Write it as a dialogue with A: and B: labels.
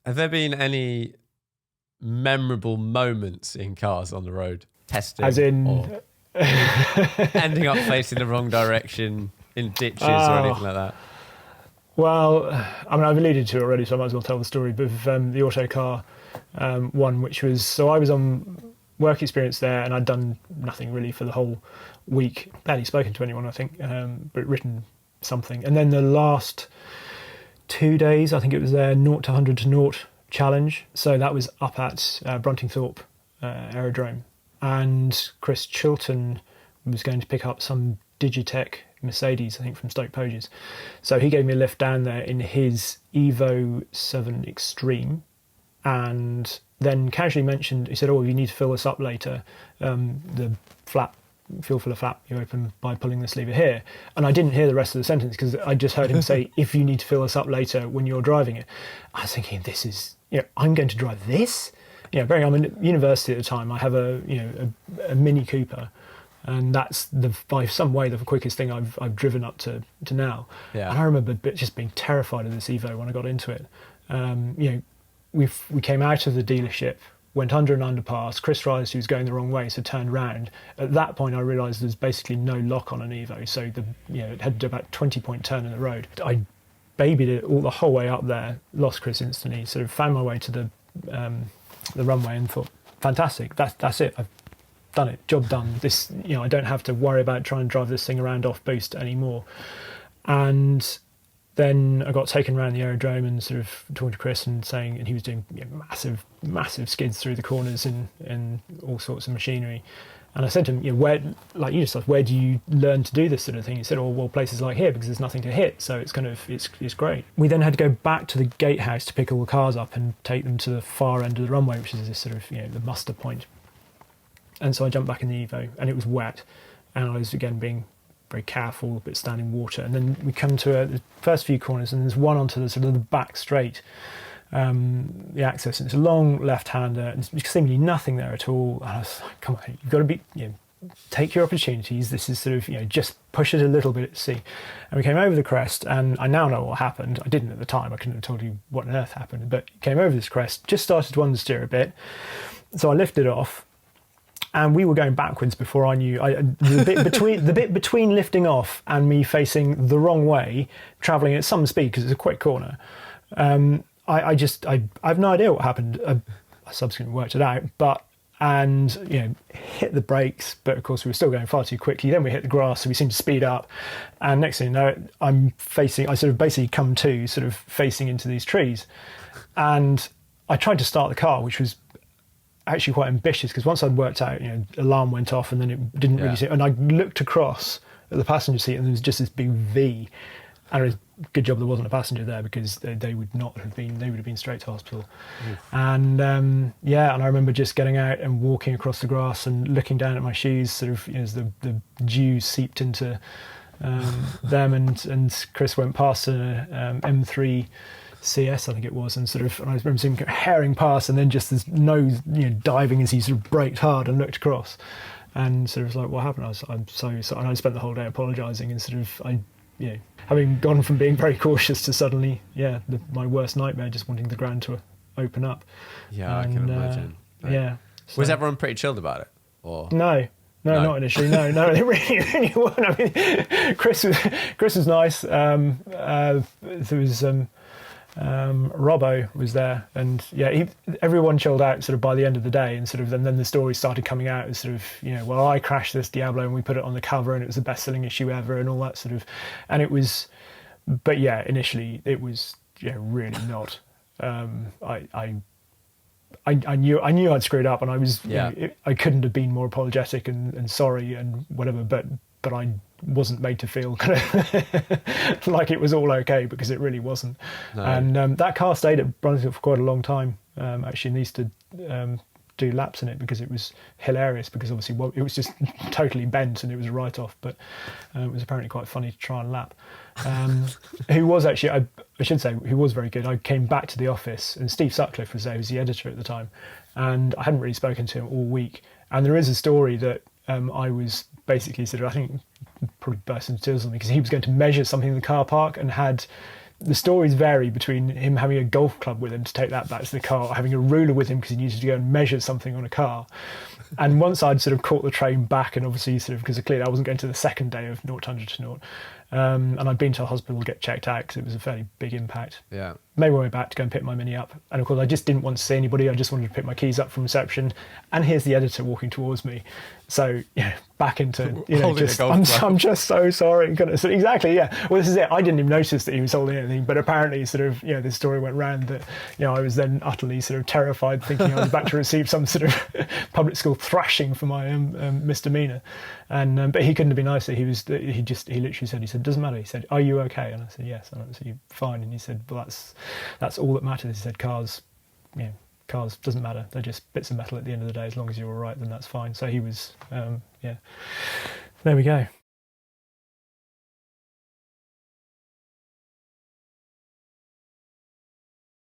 A: Have there been any memorable moments in cars on the road? Testing,
B: As in,
A: or ending up facing the wrong direction in ditches or anything like that?
B: Well, I mean, I've alluded to it already, so I might as well tell the story. But the auto car one, which was, so I was on work experience there, and I'd done nothing really for the whole week. Barely spoken to anyone, I think, but written something. And then the last 2 days, I think it was their 0 to 100 to 0 challenge. So that was up at Bruntingthorpe Aerodrome. And Chris Chilton was going to pick up some Digitech Mercedes, I think, from Stoke Poges. So he gave me a lift down there in his Evo 7 Extreme, and then casually mentioned, he said, "Oh, you need to fill this up later. The fuel filler flap you open by pulling this lever here." And I didn't hear the rest of the sentence because I just heard him say, "If you need to fill this up later when you're driving it." I was thinking, this is, I'm going to drive this? I'm in university at the time. I have a Mini Cooper, and that's by some way the quickest thing I've driven up to now.
A: Yeah.
B: And I remember just being terrified of this Evo when I got into it. We came out of the dealership, went under an underpass. Chris realised he was going the wrong way, so turned round. At that point, I realised there's basically no lock on an Evo, so it had about 20-point turn in the road. I babied it all the whole way up there, lost Chris instantly, sort of found my way to the runway and thought, fantastic, that's it, I've done it, job done. This, I don't have to worry about trying to drive this thing around off boost anymore. And then I got taken around the aerodrome and sort of talking to Chris and saying, and he was doing massive skids through the corners in all sorts of machinery. And I said to him, where do you learn to do this sort of thing? He said, "Oh, well, places like here, because there's nothing to hit, so it's it's great." We then had to go back to the gatehouse to pick all the cars up and take them to the far end of the runway, which is this sort of the muster point. And so I jumped back in the Evo, and it was wet, and I was again being very careful, but standing water. And then we come to the first few corners, and there's one onto the sort of the back straight. The access, and it's a long left-hander, and there's seemingly nothing there at all. And I was like, come on, you've got to be, take your opportunities. This is sort of, just push it a little bit at sea. And we came over the crest, and I now know what happened. I didn't at the time. I couldn't have told you what on earth happened, but came over this crest, just started to understeer a bit. So I lifted off, and we were going backwards before I knew. The bit between lifting off and me facing the wrong way, travelling at some speed because it's a quick corner. I have no idea what happened. I subsequently worked it out, hit the brakes, but of course we were still going far too quickly. Then we hit the grass, so we seemed to speed up. And next thing you know, I sort of basically come to sort of facing into these trees. And I tried to start the car, which was actually quite ambitious, because once I'd worked out, alarm went off, and then it didn't really see. And I looked across at the passenger seat, and there was just this big V. And it was a good job there wasn't a passenger there, because they would have been straight to hospital. And and I remember just getting out and walking across the grass and looking down at my shoes, sort of as the dew seeped into them, and Chris went past an M3 CS, I think it was, and I remember seeing him herring past, and then just this nose diving as he sort of braked hard and looked across, and sort of was like, what happened? I'm so and I spent the whole day apologising, and having gone from being very cautious to suddenly, my worst nightmare, just wanting the ground to open up.
A: Yeah, I can imagine.
B: So.
A: Was everyone pretty chilled about it? Or
B: No, not initially. No, they really weren't. I mean, Chris was nice. There was Robbo was there, and everyone chilled out sort of by the end of the day, and then the stories started coming out as sort of I crashed this Diablo and we put it on the cover and it was the best-selling issue ever and all that sort of, and it was, but initially it was really not. I knew I'd screwed up, and I was I couldn't have been more apologetic and sorry and whatever, but I wasn't made to feel kind of like it was all okay, because it really wasn't. No. And that car stayed at Brunswick for quite a long time. Actually, and used to do laps in it, because it was hilarious, because obviously it was just totally bent and it was a write-off, but it was apparently quite funny to try and lap. Who was actually, I should say, who was very good. I came back to the office, and Steve Sutcliffe was there, he was the editor at the time, and I hadn't really spoken to him all week. And there is a story that I was basically I think probably burst into tears on me, because he was going to measure something in the car park and had the stories vary between him having a golf club with him to take that back to the car, or having a ruler with him because he needed to go and measure something on a car. And once I'd sort of caught the train back, and obviously sort of, because clearly I wasn't going to the second day of 0 to 100 to 0, and I'd been to a hospital to get checked out because it was a fairly big impact.
A: Yeah.
B: Made my way back to go and pick my Mini up, and of course I just didn't want to see anybody. I just wanted to pick my keys up from reception, and here's the editor walking towards me. So back into just I'm just so sorry. So exactly, yeah. Well, this is it. I didn't even notice that he was holding anything, but apparently, sort of, this story went round that I was then utterly sort of terrified, thinking I was about to receive some sort of public school thrashing for my misdemeanor. And but he couldn't have been nicer. He literally said, doesn't matter. He said, are you okay? And I said, yes. And I said, you're fine. And he said, well, that's all that matters. He said, cars doesn't matter. They're just bits of metal at the end of the day. As long as you're all right, then that's fine. So he was, there we go.